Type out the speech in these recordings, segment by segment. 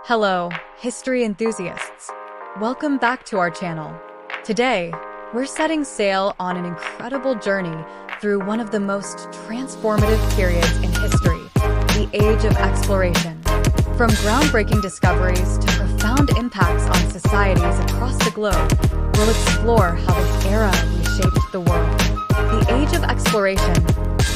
Hello, history enthusiasts. Welcome back to our channel. Today, we're setting sail on an incredible journey through one of the most transformative periods in history, the Age of Exploration. From groundbreaking discoveries to profound impacts on societies across the globe, we'll explore how this era reshaped the world. The Age of Exploration,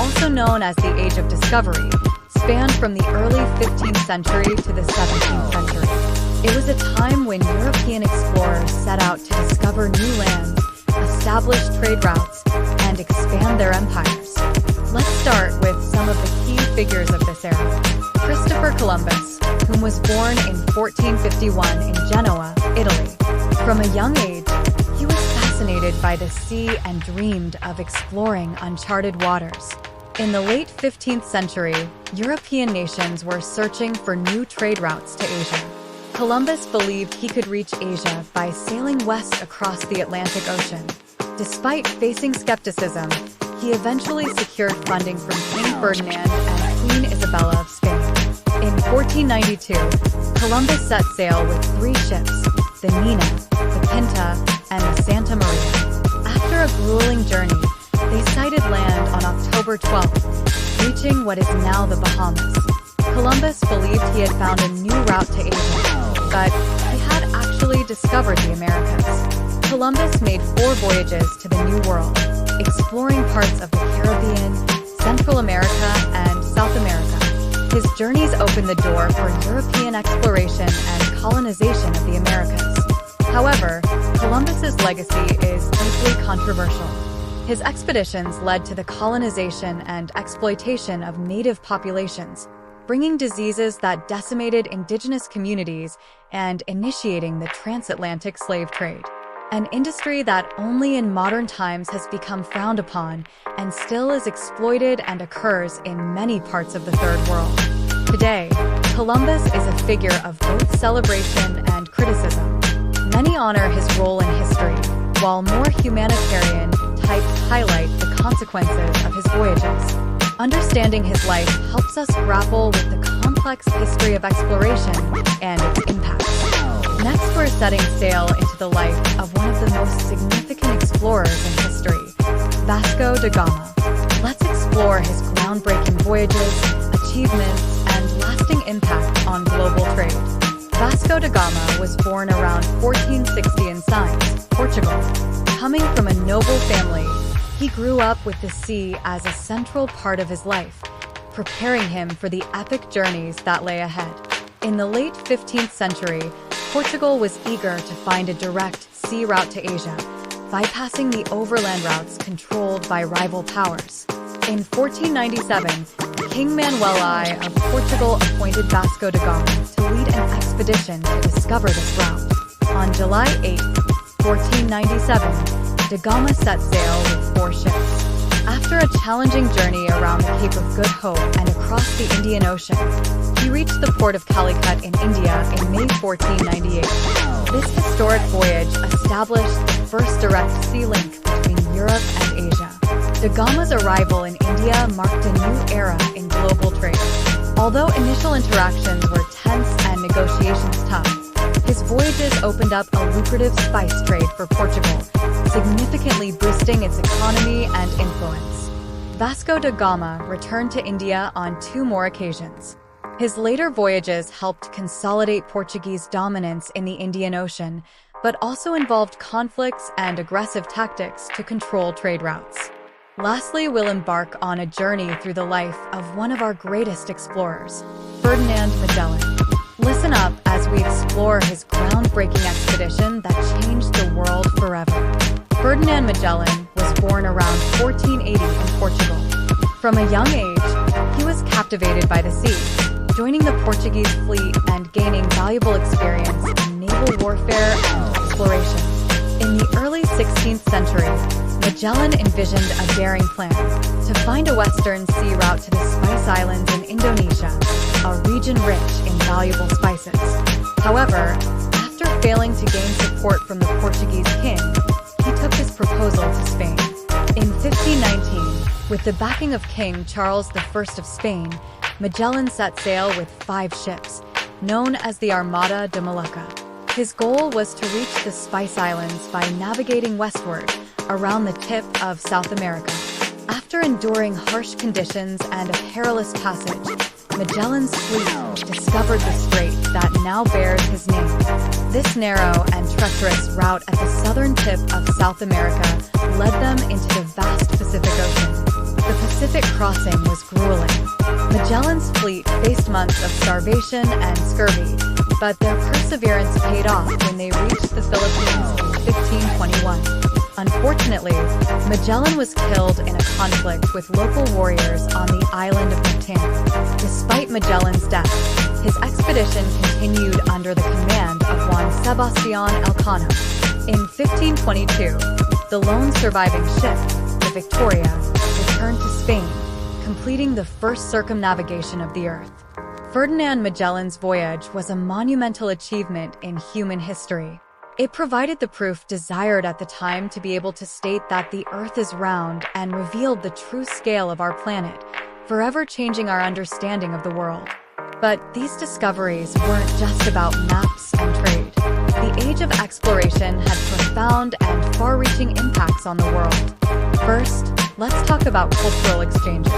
also known as the Age of Discovery, spanned from the early 15th century to the 17th century. It was a time when European explorers set out to discover new lands, establish trade routes, and expand their empires. Let's start with some of the key figures of this era. Christopher Columbus, whom was born in 1451 in Genoa, Italy. From a young age, he was fascinated by the sea and dreamed of exploring uncharted waters. In the late 15th century, European nations were searching for new trade routes to Asia. Columbus believed he could reach Asia by sailing west across the Atlantic Ocean. Despite facing skepticism, he eventually secured funding from King Ferdinand and Queen Isabella of Spain. In 1492, Columbus set sail with 3 ships, the Nina, the Pinta, and the Santa Maria. After a grueling journey, they sighted land on October 12th, reaching what is now the Bahamas. Columbus believed he had found a new route to Asia, but he had actually discovered the Americas. Columbus made 4 voyages to the New World, exploring parts of the Caribbean, Central America, and South America. His journeys opened the door for European exploration and colonization of the Americas. However, Columbus's legacy is deeply controversial. His expeditions led to the colonization and exploitation of native populations, bringing diseases that decimated indigenous communities and initiating the transatlantic slave trade, an industry that only in modern times has become frowned upon and still is exploited and occurs in many parts of the Third World. Today, Columbus is a figure of both celebration and criticism. Many honor his role in history, while more humanitarian types highlight the consequences of his voyages. Understanding his life helps us grapple with the complex history of exploration and its impacts. Next, we're setting sail into the life of one of the most significant explorers in history, Vasco da Gama. Let's explore his groundbreaking voyages, achievements, and lasting impact on global trade. Vasco da Gama was born around 1460 in Sines, Portugal. Coming from a noble family, he grew up with the sea as a central part of his life, preparing him for the epic journeys that lay ahead. In the late 15th century, Portugal was eager to find a direct sea route to Asia, bypassing the overland routes controlled by rival powers. In 1497, King Manuel I of Portugal appointed Vasco da Gama to lead an expedition to discover this route. On July 8, 1497, da Gama set sail with 4 ships. After a challenging journey around the Cape of Good Hope and across the Indian Ocean, he reached the port of Calicut in India in May 1498. This historic voyage established the first direct sea link between Europe and Asia. Da Gama's arrival in India marked a new era in global trade. Although initial interactions were tense and negotiations tough, his voyages opened up a lucrative spice trade for Portugal, significantly boosting its economy and influence. Vasco da Gama returned to India on 2 more occasions. His later voyages helped consolidate Portuguese dominance in the Indian Ocean, but also involved conflicts and aggressive tactics to control trade routes. Lastly, we'll embark on a journey through the life of one of our greatest explorers, Ferdinand Magellan. Listen up as we explore his groundbreaking expedition that changed the world forever. Ferdinand Magellan was born around 1480 in Portugal. From a young age, he was captivated by the sea, joining the Portuguese fleet and gaining valuable experience in naval warfare and exploration. In the early 16th century, Magellan envisioned a daring plan to find a western sea route to the Spice Islands in Indonesia, a region rich in valuable spices. However, after failing to gain support from the Portuguese king, he took his proposal to Spain. In 1519, with the backing of King Charles I of Spain, Magellan set sail with 5 ships, known as the Armada de Malacca. His goal was to reach the Spice Islands by navigating westward around the tip of South America. After enduring harsh conditions and a perilous passage, Magellan's fleet discovered the strait that now bears his name. This narrow and treacherous route at the southern tip of South America led them into the vast Pacific Ocean. The Pacific crossing was grueling. Magellan's fleet faced months of starvation and scurvy, but their perseverance paid off when they reached the Philippines in 1521. Unfortunately, Magellan was killed in a conflict with local warriors on the island of Mactan. Despite Magellan's death, his expedition continued under the command of Juan Sebastián Elcano. In 1522, the lone surviving ship, the Victoria, returned to Spain, completing the first circumnavigation of the Earth. Ferdinand Magellan's voyage was a monumental achievement in human history. It provided the proof desired at the time to be able to state that the Earth is round and revealed the true scale of our planet, forever changing our understanding of the world. But these discoveries weren't just about maps and trade. The age of exploration had profound and far-reaching impacts on the world. First, let's talk about cultural exchanges.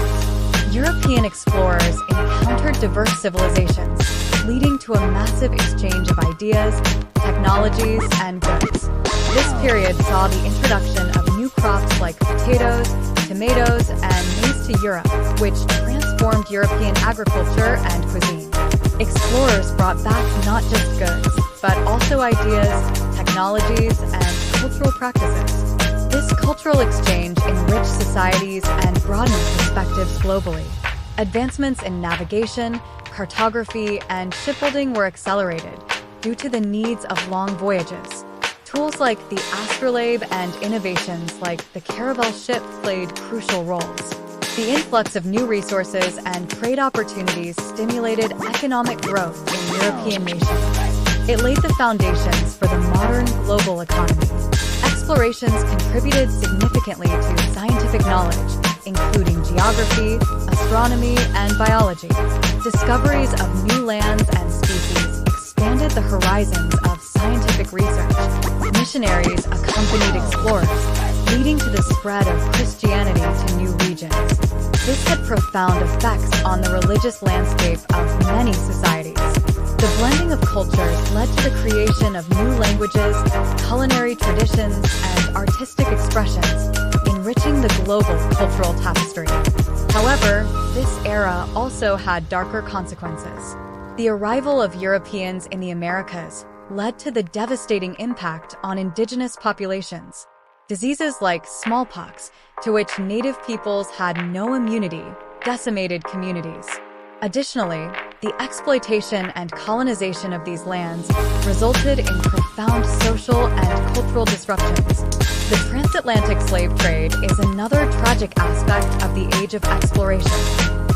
European explorers encountered diverse civilizations, leading to a massive exchange of ideas, technologies, and goods. This period saw the introduction of new crops like potatoes, tomatoes, and maize to Europe, which transformed European agriculture and cuisine. Explorers brought back not just goods, but also ideas, technologies, and cultural practices. This cultural exchange enriched societies and broadened perspectives globally. Advancements in navigation, cartography, and shipbuilding were accelerated due to the needs of long voyages. Tools like the astrolabe and innovations like the caravel ship played crucial roles. The influx of new resources and trade opportunities stimulated economic growth in European nations. It laid the foundations for the modern global economy. Explorations contributed significantly to scientific knowledge, including geography, astronomy, and biology. Discoveries of new lands and species expanded the horizons of scientific research. Missionaries accompanied explorers, leading to the spread of Christianity to new regions. This had profound effects on the religious landscape of many societies. The blending of cultures led to the creation of new languages, culinary traditions, and artistic expressions, enriching the global cultural tapestry. However, this era also had darker consequences. The arrival of Europeans in the Americas led to the devastating impact on indigenous populations. Diseases like smallpox, to which native peoples had no immunity, decimated communities. Additionally, the exploitation and colonization of these lands resulted in profound social and cultural disruptions. The transatlantic slave trade is another tragic aspect of the age of exploration.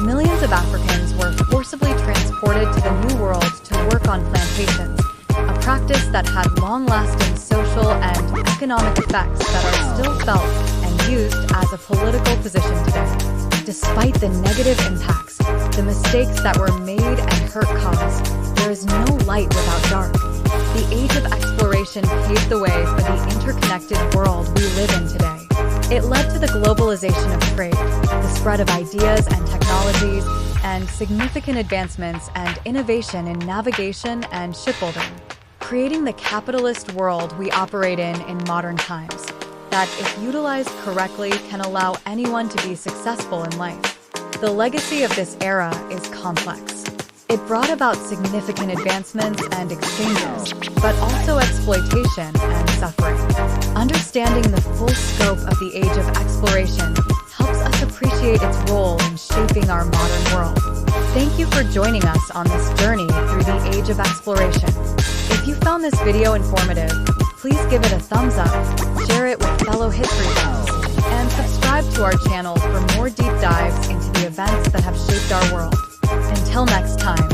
Millions of Africans were forcibly transported to the New World to work on plantations, a practice that had long-lasting social and economic effects that are still felt and used as a political position today. Despite the negative impacts, the mistakes that were made and hurt caused, there is no light without dark. The age of exploration paved the way for the interconnected world we live in today. It led to the globalization of trade, the spread of ideas and technologies, and significant advancements and innovation in navigation and shipbuilding, creating the capitalist world we operate in modern times, that, if utilized correctly, can allow anyone to be successful in life. The legacy of this era is complex. It brought about significant advancements and exchanges, but also exploitation and suffering. Understanding the full scope of the age of exploration helps us appreciate its role in shaping our modern world. Thank you for joining us on this journey through the age of exploration. If you found this video informative, please give it a thumbs up, share it with fellow history buffs, and subscribe to our channel for more deep dives into the events that have shaped our world. Until next time,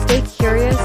stay curious,